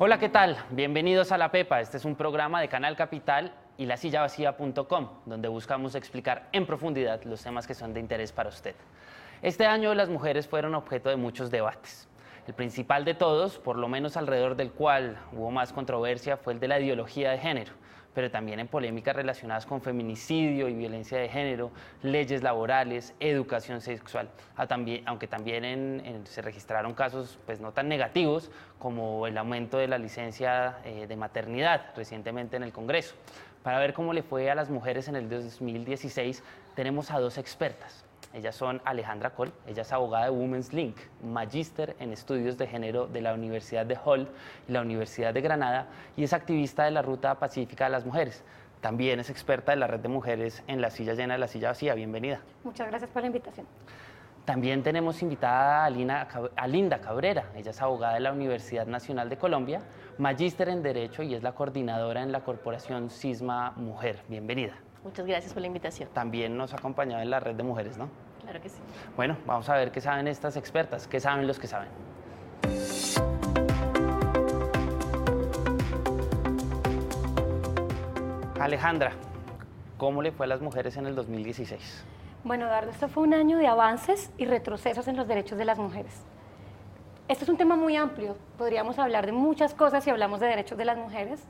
Hola, ¿qué tal? Bienvenidos a La Pepa. Este es un programa de Canal Capital y lasillavacía.com, donde buscamos explicar en profundidad los temas que son de interés para usted. Este año las mujeres fueron objeto de muchos debates. El principal de todos, por lo menos alrededor del cual hubo más controversia, fue el de la ideología de género, pero también en polémicas relacionadas con feminicidio y violencia de género, leyes laborales, educación sexual, aunque también se registraron casos pues, no tan negativos como el aumento de la licencia de maternidad recientemente en el Congreso. Para ver cómo le fue a las mujeres en el 2016, tenemos a dos expertas. Ellas son Alejandra Coll, ella es abogada de Women's Link, magíster en estudios de género de la Universidad de Hull y la Universidad de Granada y es activista de la Ruta Pacífica de las Mujeres. También es experta de la Red de Mujeres en La Silla Llena, La Silla Vacía. Bienvenida. Muchas gracias por la invitación. También tenemos invitada a Linda Cabrera, ella es abogada de la Universidad Nacional de Colombia, magíster en Derecho y es la coordinadora en la corporación Cisma Mujer. Bienvenida. Muchas gracias por la invitación. También nos ha acompañado en la Red de Mujeres, ¿no? Claro que sí. Bueno, vamos a ver qué saben estas expertas, qué saben los que saben. Alejandra, ¿cómo le fue a las mujeres en el 2016? Bueno, Eduardo, esto fue un año de avances y retrocesos en los derechos de las mujeres. Este es un tema muy amplio, podríamos hablar de muchas cosas si hablamos de derechos de las mujeres,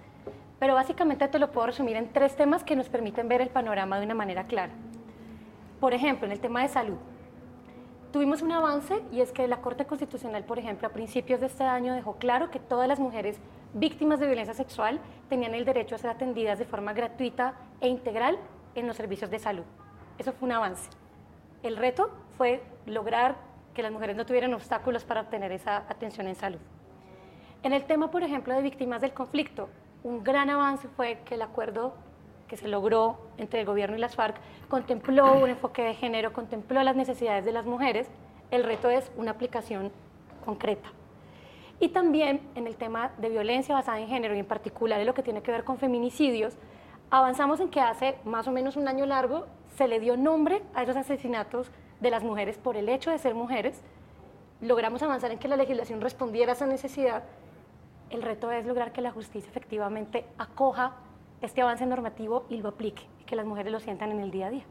pero básicamente te lo puedo resumir en tres temas que nos permiten ver el panorama de una manera clara. Por ejemplo, en el tema de salud, tuvimos un avance y es que la Corte Constitucional, por ejemplo, a principios de este año dejó claro que todas las mujeres víctimas de violencia sexual tenían el derecho a ser atendidas de forma gratuita e integral en los servicios de salud. Eso fue un avance. El reto fue lograr que las mujeres no tuvieran obstáculos para obtener esa atención en salud. En el tema, por ejemplo, de víctimas del conflicto, un gran avance fue que el acuerdo que se logró entre el gobierno y las FARC contempló un enfoque de género, contempló las necesidades de las mujeres. El reto es una aplicación concreta. Y también en el tema de violencia basada en género y en particular en lo que tiene que ver con feminicidios, avanzamos en que hace más o menos un año largo se le dio nombre a esos asesinatos de las mujeres por el hecho de ser mujeres. Logramos avanzar en que la legislación respondiera a esa necesidad. El reto es lograr que la justicia efectivamente acoja este avance normativo y lo aplique, y que las mujeres lo sientan en el día a día.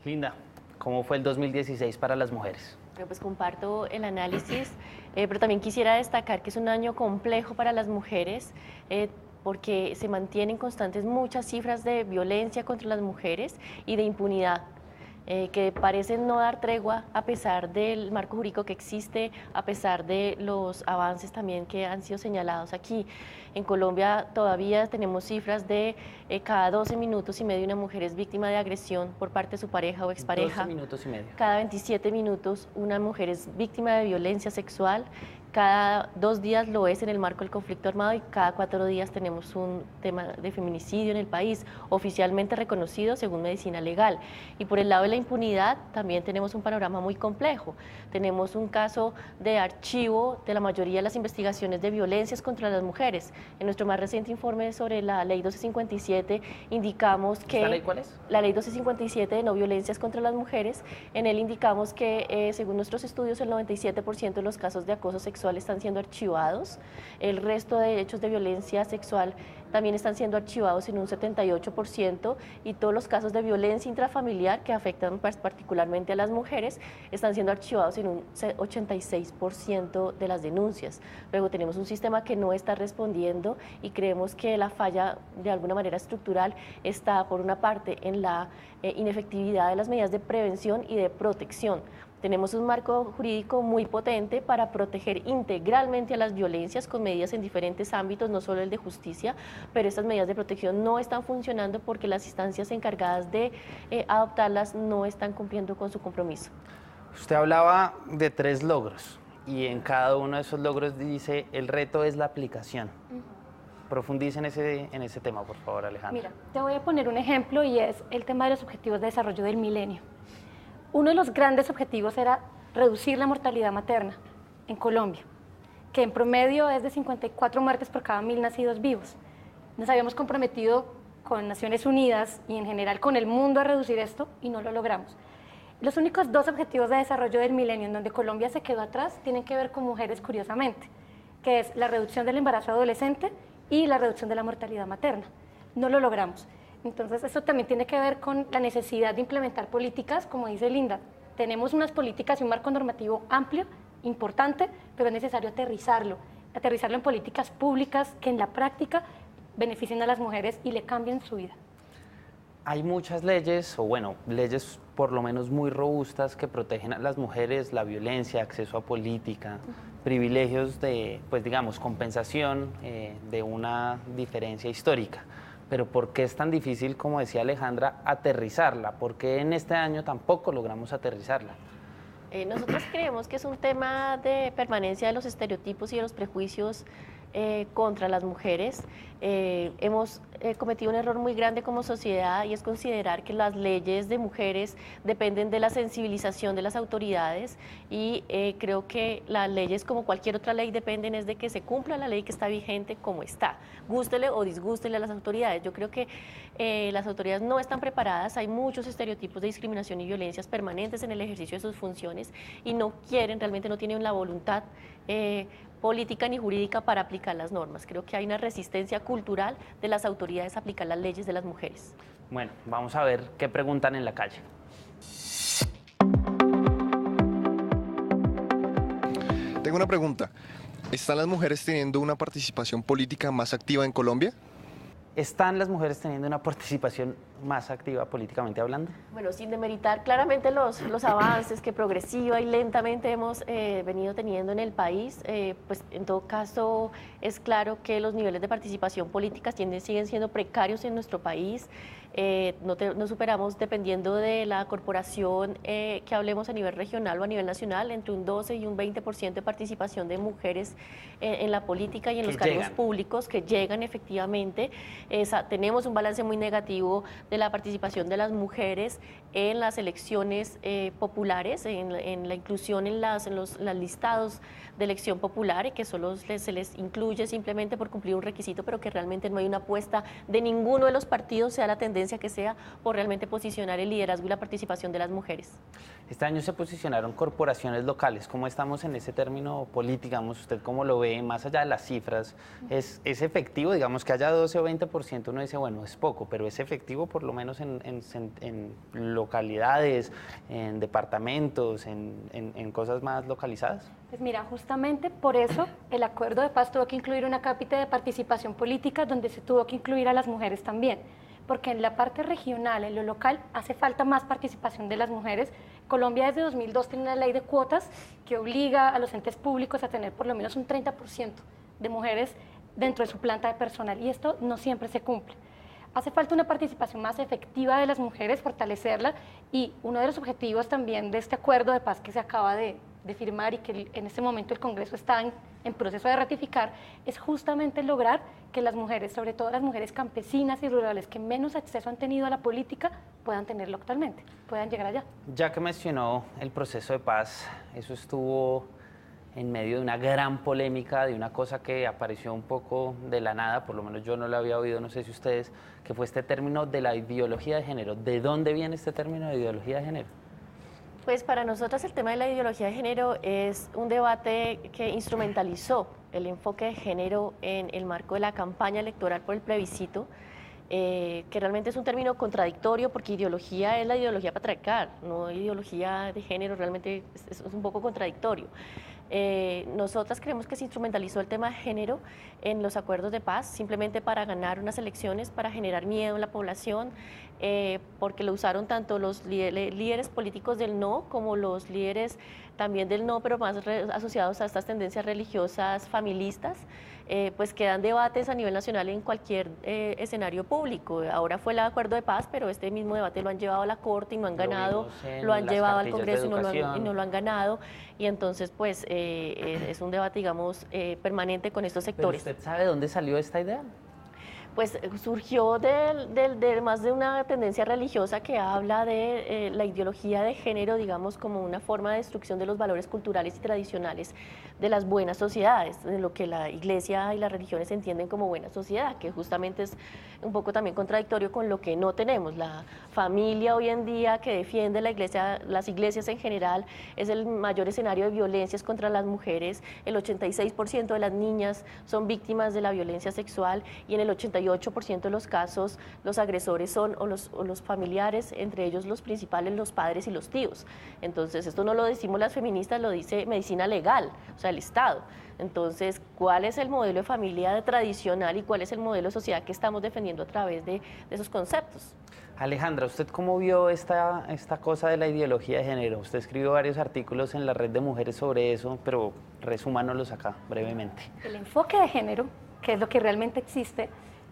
Linda, ¿cómo fue el 2016 para las mujeres? Bueno, pues comparto el análisis, pero también quisiera destacar que es un año complejo para las mujeres, porque se mantienen constantes muchas cifras de violencia contra las mujeres y de impunidad, que parecen no dar tregua a pesar del marco jurídico que existe, a pesar de los avances también que han sido señalados aquí. En Colombia todavía tenemos cifras de cada 12 minutos y medio una mujer es víctima de agresión por parte de su pareja o expareja. 12 minutos y medio. Cada 27 minutos una mujer es víctima de violencia sexual. Cada 2 días lo es en el marco del conflicto armado y cada 4 días tenemos un tema de feminicidio en el país, oficialmente reconocido según medicina legal. Y por el lado de la impunidad también tenemos un panorama muy complejo. Tenemos un caso de archivo de la mayoría de las investigaciones de violencias contra las mujeres. En nuestro más reciente informe sobre la ley 1257 indicamos que... ¿Esta ley cuál es? La ley 1257 de no violencias contra las mujeres. En él indicamos que según nuestros estudios el 97% de los casos de acoso sexual están siendo archivados, el resto de hechos de violencia sexual también están siendo archivados en un 78% y todos los casos de violencia intrafamiliar que afectan particularmente a las mujeres están siendo archivados en un 86% de las denuncias. Luego tenemos un sistema que no está respondiendo y creemos que la falla de alguna manera estructural está por una parte en la inefectividad de las medidas de prevención y de protección. Tenemos un marco jurídico muy potente para proteger integralmente a las violencias con medidas en diferentes ámbitos, no solo el de justicia, pero estas medidas de protección no están funcionando porque las instancias encargadas de adoptarlas no están cumpliendo con su compromiso. Usted hablaba de 3 logros y en cada uno de esos logros dice el reto es la aplicación. Profundice en ese tema, por favor, Alejandra. Mira, te voy a poner un ejemplo y es el tema de los objetivos de desarrollo del milenio. Uno de los grandes objetivos era reducir la mortalidad materna en Colombia, que en promedio es de 54 muertes por cada 1000 nacidos vivos. Nos habíamos comprometido con Naciones Unidas y en general con el mundo a reducir esto y no lo logramos. Los únicos 2 objetivos de desarrollo del milenio en donde Colombia se quedó atrás tienen que ver con mujeres, curiosamente. que es la reducción del embarazo adolescente y la reducción de la mortalidad materna. No lo logramos. Entonces, esto también tiene que ver con la necesidad de implementar políticas, como dice Linda. Tenemos unas políticas y un marco normativo amplio, importante, pero es necesario aterrizarlo en políticas públicas que en la práctica beneficien a las mujeres y le cambien su vida. Hay muchas leyes, o bueno, leyes por lo menos muy robustas que protegen a las mujeres, la violencia, acceso a política, privilegios de, pues digamos, compensación de una diferencia histórica. Pero ¿por qué es tan difícil, como decía Alejandra, aterrizarla? ¿Por qué en este año tampoco logramos aterrizarla? Nosotros creemos que es un tema de permanencia de los estereotipos y de los prejuicios contra las mujeres. Hemos cometido un error muy grande como sociedad y es considerar que las leyes de mujeres dependen de la sensibilización de las autoridades y creo que las leyes, como cualquier otra ley, dependen es de que se cumpla la ley que está vigente como está, gústele o disgústele a las autoridades. Yo creo que las autoridades no están preparadas, hay muchos estereotipos de discriminación y violencias permanentes en el ejercicio de sus funciones y no quieren, realmente no tienen la voluntad política ni jurídica para aplicar las normas. Creo que hay una resistencia cultural de las autoridades a aplicar las leyes de las mujeres. Bueno, vamos a ver qué preguntan en la calle. Tengo una pregunta. ¿Están las mujeres teniendo una participación política más activa en Colombia? ¿Están las mujeres teniendo una participación más activa políticamente hablando? Bueno, sin demeritar claramente los avances que progresiva y lentamente hemos venido teniendo en el país, pues en todo caso es claro que los niveles de participación política siguen siendo precarios en nuestro país. No superamos, dependiendo de la corporación que hablemos a nivel regional o a nivel nacional, entre un 12 y un 20% de participación de mujeres en la política y en los cargos públicos que llegan efectivamente. Tenemos un balance muy negativo de la participación de las mujeres en las elecciones populares, en la inclusión en los listados de elección popular, que solo se les incluye simplemente por cumplir un requisito, pero que realmente no hay una apuesta de ninguno de los partidos, sea la tendencia que sea, por realmente posicionar el liderazgo y la participación de las mujeres. Este año se posicionaron corporaciones locales. ¿Cómo estamos en ese término político? Digamos, ¿usted cómo lo ve más allá de las cifras? ¿Es efectivo? Digamos que haya 12 o 20%, uno dice, bueno, es poco, pero ¿es efectivo por lo menos en localidades, en departamentos, en cosas más localizadas? Pues mira, justamente por eso el acuerdo de paz tuvo que incluir una cápita de participación política donde se tuvo que incluir a las mujeres también, porque en la parte regional, en lo local, hace falta más participación de las mujeres. Colombia desde 2002 tiene una ley de cuotas que obliga a los entes públicos a tener por lo menos un 30% de mujeres dentro de su planta de personal y esto no siempre se cumple. Hace falta una participación más efectiva de las mujeres, fortalecerla, y uno de los objetivos también de este acuerdo de paz que se acaba de firmar y que en este momento el Congreso está en proceso de ratificar, es justamente lograr que las mujeres, sobre todo las mujeres campesinas y rurales que menos acceso han tenido a la política, puedan tenerlo actualmente, puedan llegar allá. Ya que mencionó el proceso de paz, eso estuvo en medio de una gran polémica, de una cosa que apareció un poco de la nada, por lo menos yo no lo había oído, no sé si ustedes, que fue este término de la ideología de género. ¿De dónde viene este término de ideología de género? Pues para nosotros el tema de la ideología de género es un debate que instrumentalizó el enfoque de género en el marco de la campaña electoral por el plebiscito, que realmente es un término contradictorio porque ideología es la ideología patriarcal, no ideología de género, realmente es un poco contradictorio. Nosotras creemos que se instrumentalizó el tema de género en los acuerdos de paz simplemente para ganar unas elecciones, para generar miedo en la población, porque lo usaron tanto los líderes políticos del no como los líderes también del no, pero más asociados a estas tendencias religiosas familistas, pues que dan debates a nivel nacional en cualquier escenario público. Ahora fue el acuerdo de paz, pero este mismo debate lo han llevado a la Corte y no han ganado, lo han llevado al Congreso y no lo han ganado, y entonces pues es un debate, digamos, permanente con estos sectores. ¿Pero usted sabe dónde salió esta idea? Pues surgió de más de una tendencia religiosa que habla de la ideología de género, digamos, como una forma de destrucción de los valores culturales y tradicionales de las buenas sociedades, de lo que la iglesia y las religiones entienden como buena sociedad, que justamente es un poco también contradictorio con lo que no tenemos. La familia hoy en día que defiende la iglesia, las iglesias en general, es el mayor escenario de violencias contra las mujeres. El 86% de las niñas son víctimas de la violencia sexual y en el 88% de los casos los agresores son o los familiares, entre ellos los principales, los padres y los tíos. Entonces, esto no lo decimos las feministas, lo dice medicina legal, o sea, el Estado. Entonces, ¿cuál es el modelo de familia tradicional y cuál es el modelo de sociedad que estamos defendiendo a través de esos conceptos? Alejandra, ¿usted cómo vio esta cosa de la ideología de género? Usted escribió varios artículos en la red de mujeres sobre eso, pero resúmanoslos acá brevemente. El enfoque de género, que es lo que realmente existe,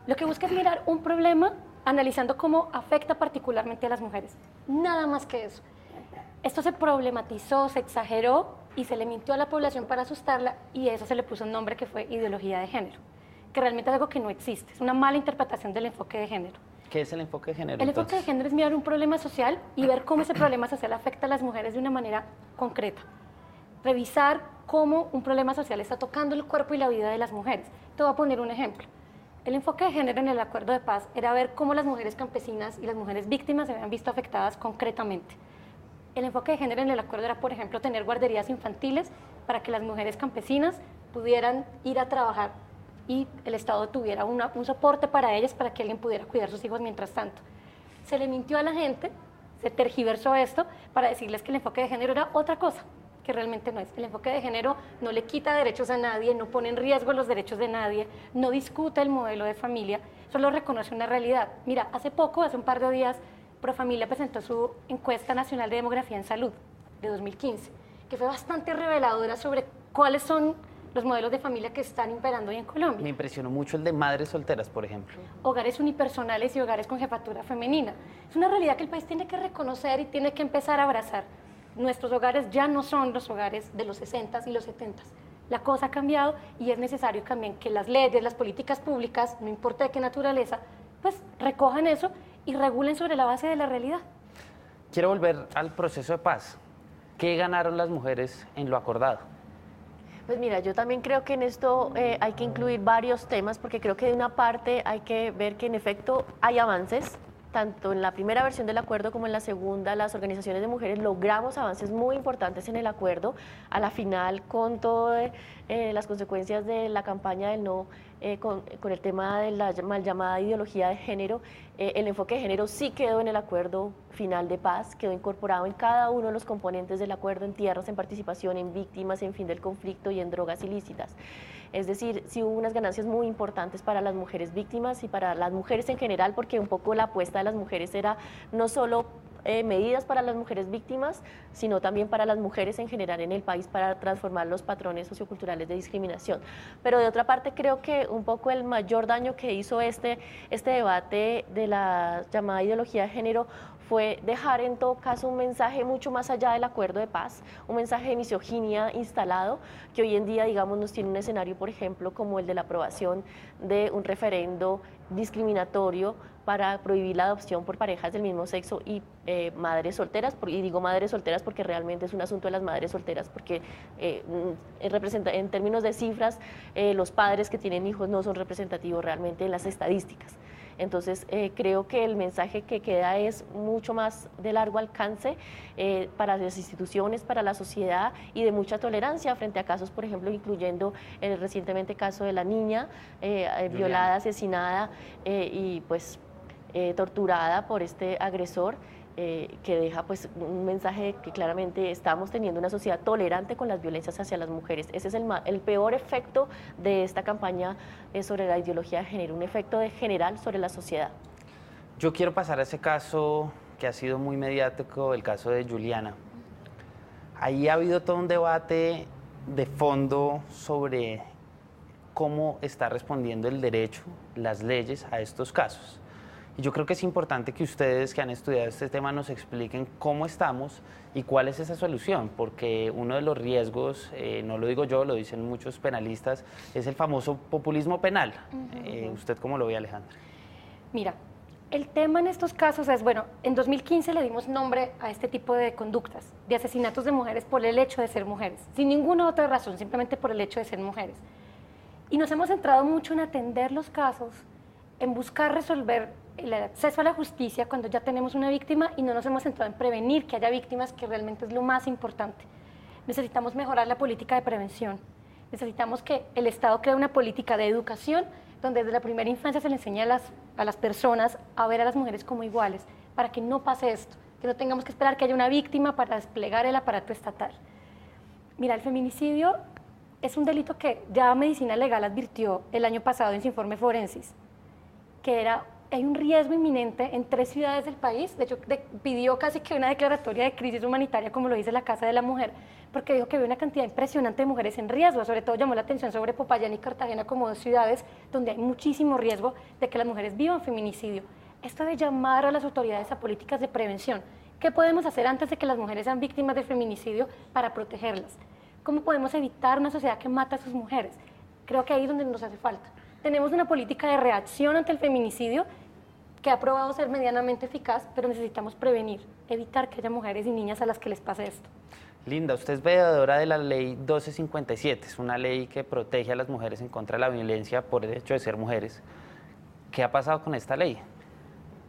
lo que busca es mirar un problema analizando cómo afecta particularmente a las mujeres. Nada más que eso. Esto se problematizó, se exageró y se le mintió a la población para asustarla y eso se le puso un nombre que fue ideología de género, que realmente es algo que no existe, es una mala interpretación del enfoque de género. ¿Qué es el enfoque de género? El enfoque de género es mirar un problema social y ver cómo ese problema social afecta a las mujeres de una manera concreta. Revisar cómo un problema social está tocando el cuerpo y la vida de las mujeres. Te voy a poner un ejemplo. El enfoque de género en el acuerdo de paz era ver cómo las mujeres campesinas y las mujeres víctimas se habían visto afectadas concretamente. El enfoque de género en el acuerdo era, por ejemplo, tener guarderías infantiles para que las mujeres campesinas pudieran ir a trabajar y el Estado tuviera un soporte para ellas para que alguien pudiera cuidar a sus hijos mientras tanto. Se le mintió a la gente, se tergiversó esto para decirles que el enfoque de género era otra cosa, que realmente no es. El enfoque de género no le quita derechos a nadie, no pone en riesgo los derechos de nadie, no discute el modelo de familia, solo reconoce una realidad. Mira, hace un par de días, Profamilia presentó su encuesta nacional de demografía en salud de 2015, que fue bastante reveladora sobre cuáles son los modelos de familia que están imperando hoy en Colombia. Me impresionó mucho el de madres solteras, por ejemplo. Hogares unipersonales y hogares con jefatura femenina. Es una realidad que el país tiene que reconocer y tiene que empezar a abrazar. Nuestros hogares ya no son los hogares de los 60s y los 70s. La cosa ha cambiado y es necesario también que las leyes, las políticas públicas, no importa de qué naturaleza, pues recojan eso y regulen sobre la base de la realidad. Quiero volver al proceso de paz. ¿Qué ganaron las mujeres en lo acordado? Pues mira, yo también creo que en esto hay que incluir varios temas porque creo que de una parte hay que ver que en efecto hay avances, tanto en la primera versión del acuerdo como en la segunda, las organizaciones de mujeres logramos avances muy importantes en el acuerdo. A la final, con todas las consecuencias de la campaña del no, con el tema de la mal llamada ideología de género, el enfoque de género sí quedó en el acuerdo final de paz, quedó incorporado en cada uno de los componentes del acuerdo, en tierras, en participación, en víctimas, en fin del conflicto y en drogas ilícitas. Es decir, sí hubo unas ganancias muy importantes para las mujeres víctimas y para las mujeres en general, porque un poco la apuesta de las mujeres era no solo medidas para las mujeres víctimas, sino también para las mujeres en general en el país para transformar los patrones socioculturales de discriminación. Pero de otra parte creo que un poco el mayor daño que hizo este debate de la llamada ideología de género fue dejar en todo caso un mensaje mucho más allá del acuerdo de paz, un mensaje de misoginia instalado que hoy en día, digamos, nos tiene un escenario, por ejemplo, como el de la aprobación de un referendo discriminatorio para prohibir la adopción por parejas del mismo sexo y madres solteras, y digo madres solteras porque realmente es un asunto de las madres solteras, porque en términos de cifras, los padres que tienen hijos no son representativos realmente en las estadísticas. Entonces, creo que el mensaje que queda es mucho más de largo alcance para las instituciones, para la sociedad y de mucha tolerancia frente a casos, por ejemplo, incluyendo el recientemente caso de la niña violada, asesinada y pues torturada por este agresor. Que deja pues un mensaje que claramente estamos teniendo una sociedad tolerante con las violencias hacia las mujeres. Ese es el peor efecto de esta campaña sobre la ideología de género, un efecto general sobre la sociedad. Yo quiero pasar a ese caso que ha sido muy mediático, el caso de Juliana. Ahí ha habido todo un debate de fondo sobre cómo está respondiendo el derecho, las leyes a estos casos. Y yo creo que es importante que ustedes que han estudiado este tema nos expliquen cómo estamos y cuál es esa solución, porque uno de los riesgos, no lo digo yo, lo dicen muchos penalistas, es el famoso populismo penal. ¿Usted cómo lo ve, Alejandra? Mira, el tema en estos casos es, bueno, en 2015 le dimos nombre a este tipo de conductas, de asesinatos de mujeres por el hecho de ser mujeres, sin ninguna otra razón, simplemente por el hecho de ser mujeres. Y nos hemos centrado mucho en atender los casos, en buscar resolver el acceso a la justicia cuando ya tenemos una víctima y no nos hemos centrado en prevenir que haya víctimas, que realmente es lo más importante. Necesitamos mejorar la política de prevención, necesitamos que el Estado cree una política de educación donde desde la primera infancia se le enseña a las personas a ver a las mujeres como iguales, para que no pase esto, que no tengamos que esperar que haya una víctima para desplegar el aparato estatal. Mira, el feminicidio es un delito que ya Medicina Legal advirtió el año pasado en su informe Forensis, que hay un riesgo inminente en 3 ciudades del país. De hecho, pidió casi que una declaratoria de crisis humanitaria, como lo dice la Casa de la Mujer, porque dijo que había una cantidad impresionante de mujeres en riesgo. Sobre todo llamó la atención sobre Popayán y Cartagena como 2 ciudades donde hay muchísimo riesgo de que las mujeres vivan feminicidio. Esto de llamar a las autoridades a políticas de prevención. ¿Qué podemos hacer antes de que las mujeres sean víctimas de feminicidio para protegerlas? ¿Cómo podemos evitar una sociedad que mata a sus mujeres? Creo que ahí es donde nos hace falta. Tenemos una política de reacción ante el feminicidio que ha probado ser medianamente eficaz, pero necesitamos prevenir, evitar que haya mujeres y niñas a las que les pase esto. Linda, usted es veedora de la ley 1257, es una ley que protege a las mujeres en contra de la violencia por el hecho de ser mujeres. ¿Qué ha pasado con esta ley?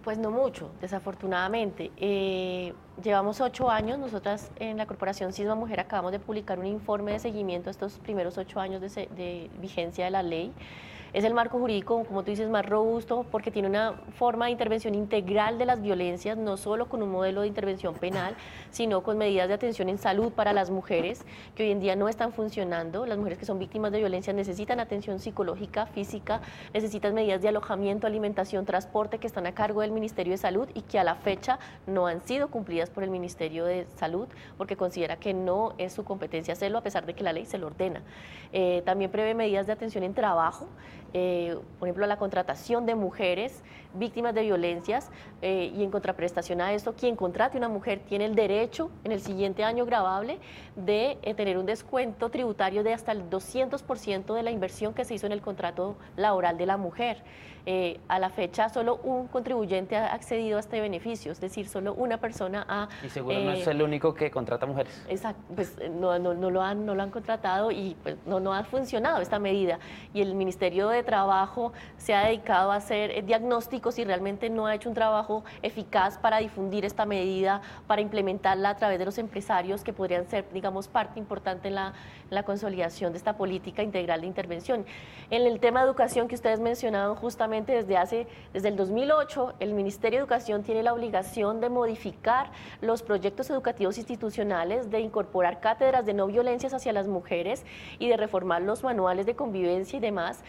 Pues no mucho, desafortunadamente. Llevamos 8 años, nosotras en la Corporación Cisma Mujer acabamos de publicar un informe de seguimiento a estos primeros 8 años de vigencia de la ley. Es el marco jurídico, como tú dices, más robusto porque tiene una forma de intervención integral de las violencias, no solo con un modelo de intervención penal, sino con medidas de atención en salud para las mujeres que hoy en día no están funcionando. Las mujeres que son víctimas de violencia necesitan atención psicológica, física, necesitan medidas de alojamiento, alimentación, transporte que están a cargo del Ministerio de Salud y que a la fecha no han sido cumplidas por el Ministerio de Salud porque considera que no es su competencia hacerlo a pesar de que la ley se lo ordena. También prevé medidas de atención en trabajo, por ejemplo, la contratación de mujeres víctimas de violencias y en contraprestación a esto, quien contrate a una mujer tiene el derecho en el siguiente año gravable de tener un descuento tributario de hasta el 200% de la inversión que se hizo en el contrato laboral de la mujer. A la fecha solo un contribuyente ha accedido a este beneficio, es decir, solo una persona ha... Y seguro no es el único que contrata mujeres. Exacto, pues no lo han contratado y pues, no ha funcionado esta medida. Y el Ministerio de Trabajo se ha dedicado a hacer diagnósticos y realmente no ha hecho un trabajo eficaz para difundir esta medida, para implementarla a través de los empresarios que podrían ser, digamos, parte importante en la consolidación de esta política integral de intervención. En el tema de educación que ustedes mencionaban justamente desde el 2008, el Ministerio de Educación tiene la obligación de modificar los proyectos educativos institucionales, de incorporar cátedras de no violencias hacia las mujeres y de reformar los manuales de convivencia y demás.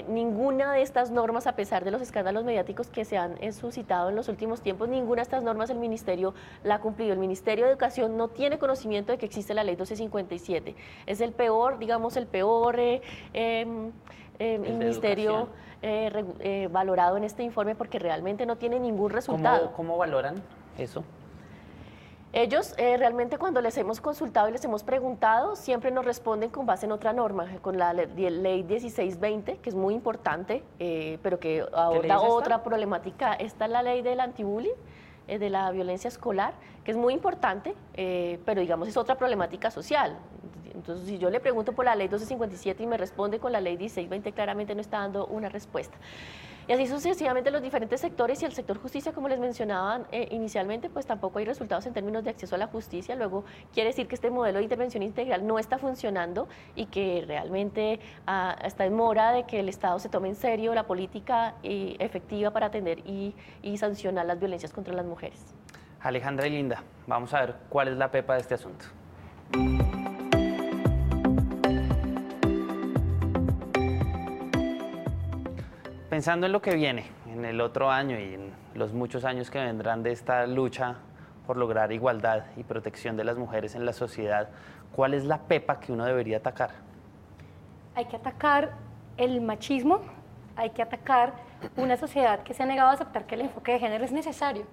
Ninguna de estas normas, a pesar de los escándalos mediáticos que se han suscitado en los últimos tiempos, ninguna de estas normas el Ministerio la ha cumplido. El Ministerio de Educación no tiene conocimiento de que existe la Ley 1257. Es el peor, digamos, ministerio valorado en este informe porque realmente no tiene ningún resultado. ¿Cómo valoran eso? Ellos realmente cuando les hemos consultado y les hemos preguntado, siempre nos responden con base en otra norma, con la ley 1620, que es muy importante, pero que aborda otra problemática. Esta es la ley del anti-bullying, de la violencia escolar, que es muy importante, pero digamos es otra problemática social. Entonces, si yo le pregunto por la ley 1257 y me responde con la ley 1620, claramente no está dando una respuesta. Y así sucesivamente los diferentes sectores y el sector justicia, como les mencionaban inicialmente, pues tampoco hay resultados en términos de acceso a la justicia. Luego quiere decir que este modelo de intervención integral no está funcionando y que realmente está en mora de que el Estado se tome en serio la política efectiva para atender y sancionar las violencias contra las mujeres. Alejandra y Linda, vamos a ver cuál es la pepa de este asunto. Pensando en lo que viene, en el otro año y en los muchos años que vendrán de esta lucha por lograr igualdad y protección de las mujeres en la sociedad, ¿cuál es la pepa que uno debería atacar? Hay que atacar el machismo, hay que atacar una sociedad que se ha negado a aceptar que el enfoque de género es necesario.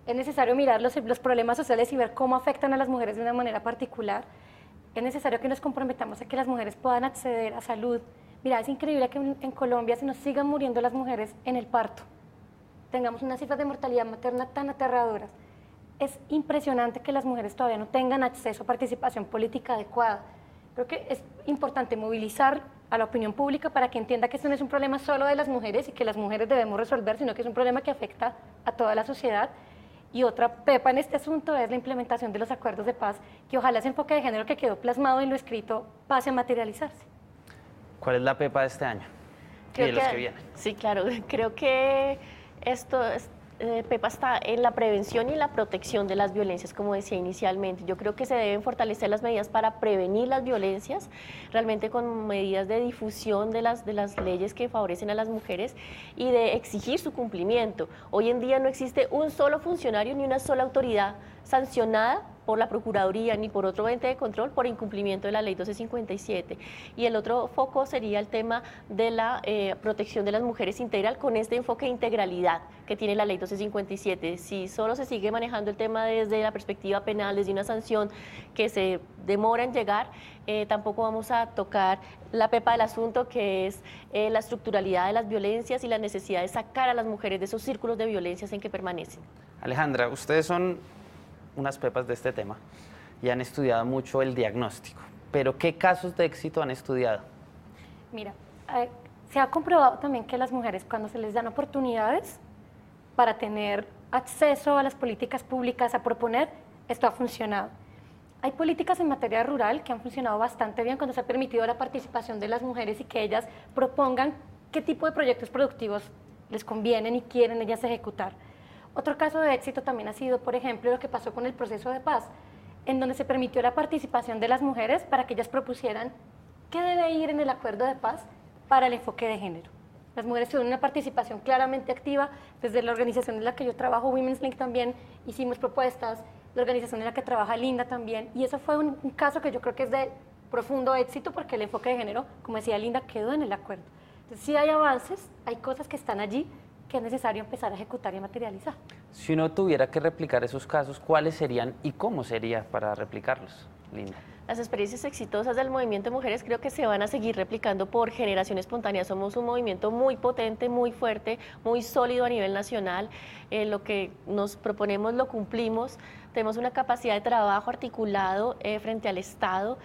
Es necesario mirar los problemas sociales y ver cómo afectan a las mujeres de una manera particular. Es necesario que nos comprometamos a que las mujeres puedan acceder a salud. Mira, es increíble que en Colombia se nos sigan muriendo las mujeres en el parto. Tengamos unas cifras de mortalidad materna tan aterradoras. Es impresionante que las mujeres todavía no tengan acceso a participación política adecuada. Creo que es importante movilizar a la opinión pública para que entienda que esto no es un problema solo de las mujeres y que las mujeres debemos resolver, sino que es un problema que afecta a toda la sociedad. Y otra pepa en este asunto es la implementación de los acuerdos de paz, que ojalá ese enfoque de género que quedó plasmado en lo escrito pase a materializarse. ¿Cuál es la pepa de este año? Y de los que vienen. Sí, claro, creo que Pepa está en la prevención y la protección de las violencias, como decía inicialmente. Yo creo que se deben fortalecer las medidas para prevenir las violencias, realmente con medidas de difusión de las leyes que favorecen a las mujeres y de exigir su cumplimiento. Hoy en día no existe un solo funcionario ni una sola autoridad sancionada por la Procuraduría ni por otro ente de control por incumplimiento de la ley 1257. Y el otro foco sería el tema de la protección de las mujeres integral con este enfoque de integralidad que tiene la ley 1257. Si solo se sigue manejando el tema desde la perspectiva penal, desde una sanción que se demora en llegar, tampoco vamos a tocar la pepa del asunto, que es la estructuralidad de las violencias y la necesidad de sacar a las mujeres de esos círculos de violencias en que permanecen. Alejandra, ustedes son unas pepas de este tema y han estudiado mucho el diagnóstico, pero ¿qué casos de éxito han estudiado? Mira, se ha comprobado también que las mujeres, cuando se les dan oportunidades para tener acceso a las políticas públicas, a proponer, esto ha funcionado. Hay políticas en materia rural que han funcionado bastante bien cuando se ha permitido la participación de las mujeres y que ellas propongan qué tipo de proyectos productivos les convienen y quieren ellas ejecutar. Otro caso de éxito también ha sido, por ejemplo, lo que pasó con el proceso de paz, en donde se permitió la participación de las mujeres para que ellas propusieran qué debe ir en el acuerdo de paz para el enfoque de género. Las mujeres tuvieron una participación claramente activa. Desde la organización en la que yo trabajo, Women's Link, también hicimos propuestas, la organización en la que trabaja Linda también, y eso fue un caso que yo creo que es de profundo éxito porque el enfoque de género, como decía Linda, quedó en el acuerdo. Entonces sí hay avances, hay cosas que están allí, que es necesario empezar a ejecutar y a materializar. Si uno tuviera que replicar esos casos, ¿cuáles serían y cómo sería para replicarlos, Linda? Las experiencias exitosas del movimiento de mujeres creo que se van a seguir replicando por generación espontánea. Somos un movimiento muy potente, muy fuerte, muy sólido a nivel nacional. Lo que nos proponemos lo cumplimos. Tenemos una capacidad de trabajo articulado frente al Estado.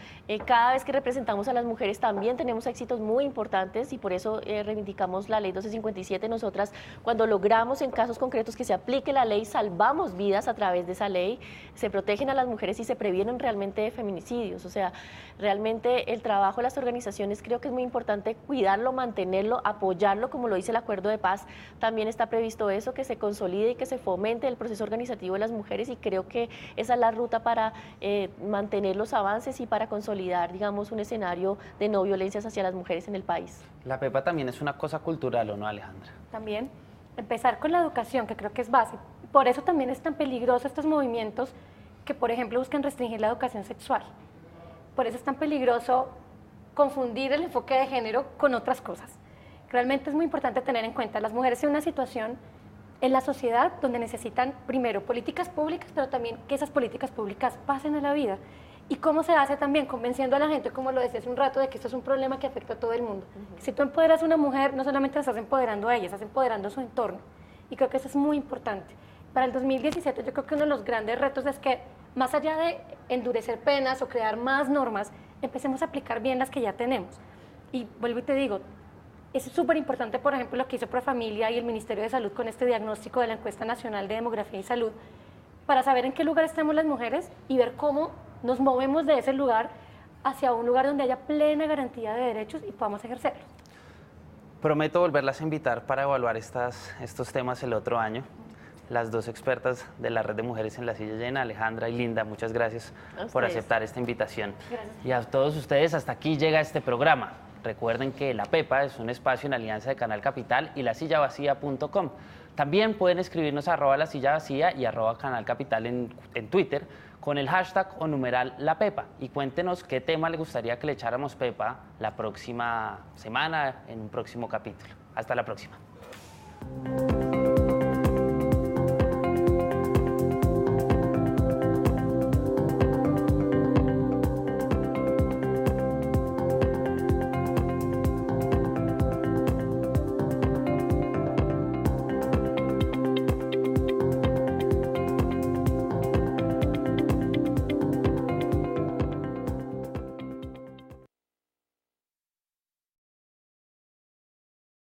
Cada vez que representamos a las mujeres también tenemos éxitos muy importantes y por eso reivindicamos la ley 1257. Nosotras, cuando logramos en casos concretos que se aplique la ley, salvamos vidas a través de esa ley, se protegen a las mujeres y se previenen realmente feminicidios. O sea, realmente el trabajo de las organizaciones creo que es muy importante cuidarlo, mantenerlo, apoyarlo, como lo dice el Acuerdo de Paz. También está previsto eso, que se consolide y que se fomente el proceso organizativo de las mujeres, y creo que esa es la ruta para mantener los avances y para consolidar, digamos, un escenario de no violencias hacia las mujeres en el país. La pepa también es una cosa cultural, ¿o no, Alejandra? También empezar con la educación, que creo que es básico. Por eso también es tan peligroso estos movimientos que, por ejemplo, buscan restringir la educación sexual. Por eso es tan peligroso confundir el enfoque de género con otras cosas. Realmente es muy importante tener en cuenta las mujeres en una situación en la sociedad donde necesitan, primero, políticas públicas, pero también que esas políticas públicas pasen a la vida. ¿Y cómo se hace también? Convenciendo a la gente, como lo decía hace un rato, de que esto es un problema que afecta a todo el mundo. Si tú empoderas a una mujer, no solamente la estás empoderando a ella, estás empoderando a su entorno. Y creo que eso es muy importante. Para el 2017 yo creo que uno de los grandes retos es que, más allá de endurecer penas o crear más normas, empecemos a aplicar bien las que ya tenemos. Y vuelvo y te digo, es súper importante, por ejemplo, lo que hizo Profamilia y el Ministerio de Salud con este diagnóstico de la Encuesta Nacional de Demografía y Salud, para saber en qué lugar estamos las mujeres y ver cómo nos movemos de ese lugar hacia un lugar donde haya plena garantía de derechos y podamos ejercerlos. Prometo volverlas a invitar para evaluar estos temas el otro año. Las dos expertas de la Red de Mujeres en la Silla Llena, Alejandra y Linda, muchas gracias por aceptar esta invitación. Gracias. Y a todos ustedes, hasta aquí llega este programa. Recuerden que La Pepa es un espacio en alianza de Canal Capital y lasillavacía.com. También pueden escribirnos a @lasillavacía y @Canal Capital en Twitter con el hashtag o numeral La Pepa, y cuéntenos qué tema le gustaría que le echáramos pepa la próxima semana en un próximo capítulo. Hasta la próxima. Chao.